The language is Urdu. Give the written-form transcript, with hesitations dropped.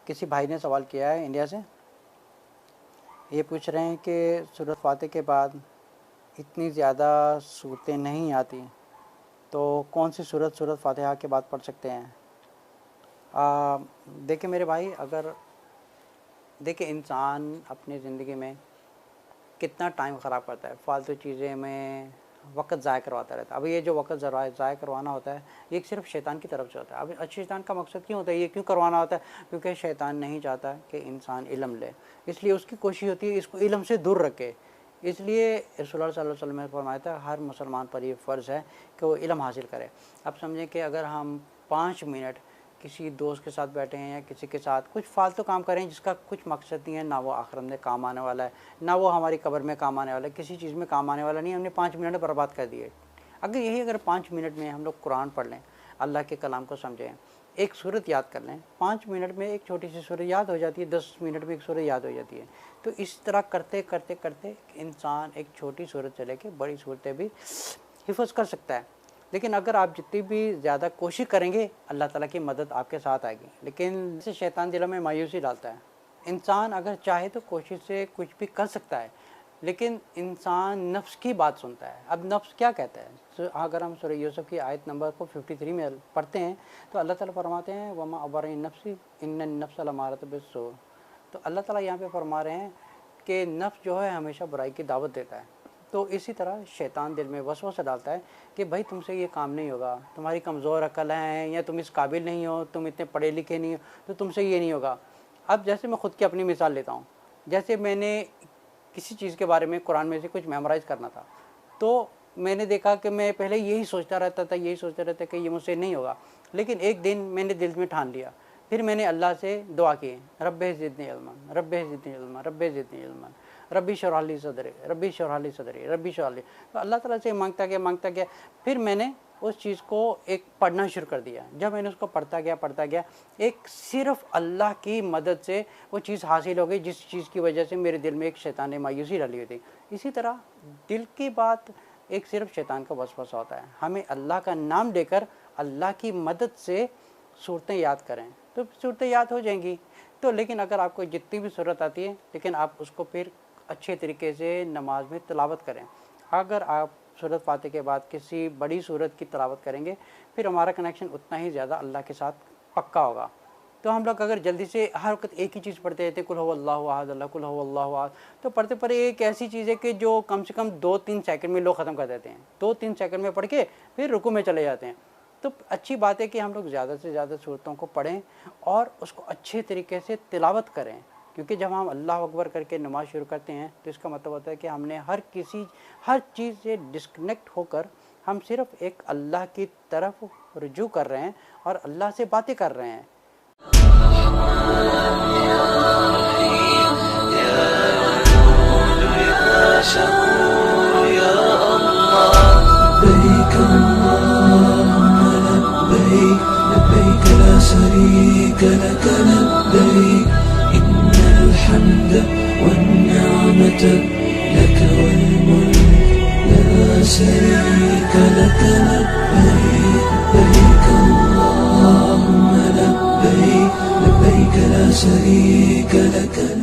کسی بھائی نے سوال کیا ہے انڈیا سے، یہ پوچھ رہے ہیں کہ سورۃ فاتح کے بعد اتنی زیادہ صورتیں نہیں آتی، تو کون سی سورۃ فاتحہ کے بعد پڑھ سکتے ہیں؟ دیکھیں میرے بھائی، دیکھیں انسان اپنی زندگی میں کتنا ٹائم خراب کرتا ہے، فالتو چیزیں میں وقت ضائع کرواتا رہتا ہے۔ اب یہ جو وقت ضائع کروانا ہوتا ہے یہ صرف شیطان کی طرف سے ہوتا ہے۔ اب اچھے شیطان کا مقصد کیوں ہوتا ہے، یہ کیوں کروانا ہوتا ہے؟ کیونکہ شیطان نہیں چاہتا کہ انسان علم لے، اس لیے اس کی کوشش ہوتی ہے اس کو علم سے دور رکھے۔ اس لیے رسول اللہ صلی اللہ علیہ وسلم نے فرمایا تھا ہر مسلمان پر یہ فرض ہے کہ وہ علم حاصل کرے۔ اب سمجھیں کہ اگر ہم 5 منٹ کسی دوست کے ساتھ بیٹھے ہیں یا کسی کے ساتھ کچھ فالتو کام کریں جس کا کچھ مقصد نہیں ہے، نہ وہ آخرت میں کام آنے والا ہے، نہ وہ ہماری قبر میں کام آنے والا ہے، کسی چیز میں کام آنے والا نہیں، ہم نے 5 منٹ برباد کر دیے۔ اگر 5 منٹ میں ہم لوگ قرآن پڑھ لیں، اللہ کے کلام کو سمجھیں، ایک سورت یاد کر لیں، 5 منٹ میں ایک چھوٹی سی سورت یاد ہو جاتی ہے، 10 منٹ میں ایک سورت یاد ہو جاتی ہے۔ تو اس طرح کرتے کرتے کرتے انسان ایک چھوٹی سورت سے لے کے بڑی صورتیں بھی حفظ کر سکتا ہے۔ لیکن اگر آپ جتنی بھی زیادہ کوشش کریں گے اللہ تعالیٰ کی مدد آپ کے ساتھ آئے گی، لیکن اسے شیطان دلوں میں مایوسی ڈالتا ہے۔ انسان اگر چاہے تو کوشش سے کچھ بھی کر سکتا ہے، لیکن انسان نفس کی بات سنتا ہے۔ اب نفس کیا کہتا ہے؟ اگر ہم سورہ یوسف کی آیت نمبر کو 53 میں پڑھتے ہیں تو اللہ تعالیٰ فرماتے ہیں وَمَا أُبَرِّئُ نَفْسِي إِنَّ النَّفْسَ لَأَمَّارَةٌ بِالسُّوءِ۔ تو اللہ تعالیٰ یہاں پہ فرما رہے ہیں کہ نفس جو ہے ہمیشہ برائی کی دعوت دیتا ہے۔ تو اسی طرح شیطان دل میں وسوسہ ڈالتا ہے کہ بھائی تم سے یہ کام نہیں ہوگا، تمہاری کمزور عقل ہے، یا تم اس قابل نہیں ہو، تم اتنے پڑھے لکھے نہیں ہو، تو تم سے یہ نہیں ہوگا۔ اب جیسے میں خود کی اپنی مثال لیتا ہوں، جیسے میں نے کسی چیز کے بارے میں قرآن میں سے کچھ میمورائز کرنا تھا، تو میں نے دیکھا کہ میں پہلے یہی سوچتا رہتا تھا کہ یہ مجھ سے نہیں ہوگا، لیکن ایک دن میں نے دل میں ٹھان لیا، پھر میں نے اللہ سے دعا کی رب زدنی علما، رب زدنی علما، رب زدنی علما، ربی اشرح لی صدری، ربی اشرح لی صدری، ربی اشرح لی۔ تو اللہ تعالیٰ سے مانگتا گیا، پھر میں نے اس چیز کو ایک پڑھنا شروع کر دیا۔ جب میں نے اس کو پڑھتا گیا، ایک صرف اللہ کی مدد سے وہ چیز حاصل ہو گئی جس چیز کی وجہ سے میرے دل میں ایک شیطان نے مایوسی ڈالی ہوئی تھی۔ اسی طرح دل کی بات ایک صرف شیطان کا وسوسہ ہوتا ہے۔ ہمیں اللہ کا نام لے کر اللہ کی مدد سے صورتیں یاد کریں تو صورتیں یاد ہو جائیں گی۔ تو لیکن اگر آپ کو جتنی بھی صورت آتی ہے، لیکن آپ اس کو پھر اچھے طریقے سے نماز میں تلاوت کریں۔ اگر آپ سورۃ فاتح کے بعد کسی بڑی سورت کی تلاوت کریں گے، پھر ہمارا کنیکشن اتنا ہی زیادہ اللہ کے ساتھ پکا ہوگا۔ تو ہم لوگ اگر جلدی سے ہر وقت ایک ہی چیز پڑھتے رہتے قل هو اللہ احد اللہ قل هو اللہ احد، تو پڑھتے پڑھتے ایک ایسی چیز ہے کہ جو کم سے کم 2-3 سیکنڈ میں لوگ ختم کر دیتے ہیں، 2-3 سیکنڈ میں پڑھ کے پھر رکوع میں چلے جاتے ہیں۔ تو اچھی بات ہے کہ ہم لوگ زیادہ سے زیادہ صورتوں کو پڑھیں اور اس کو اچھے طریقے سے تلاوت کریں، کیونکہ جب ہم اللہ اکبر کر کے نماز شروع کرتے ہیں تو اس کا مطلب ہوتا ہے کہ ہم نے ہر چیز سے ڈسکنیکٹ ہو کر ہم صرف ایک اللہ کی طرف رجوع کر رہے ہیں اور اللہ سے باتیں کر رہے ہیں۔ لبيك لا شريك لك لبيك إن الحمد والنعمة لك والملك لا شريك لك لبيك لبيك اللهم لبيك لبيك لا شريك لك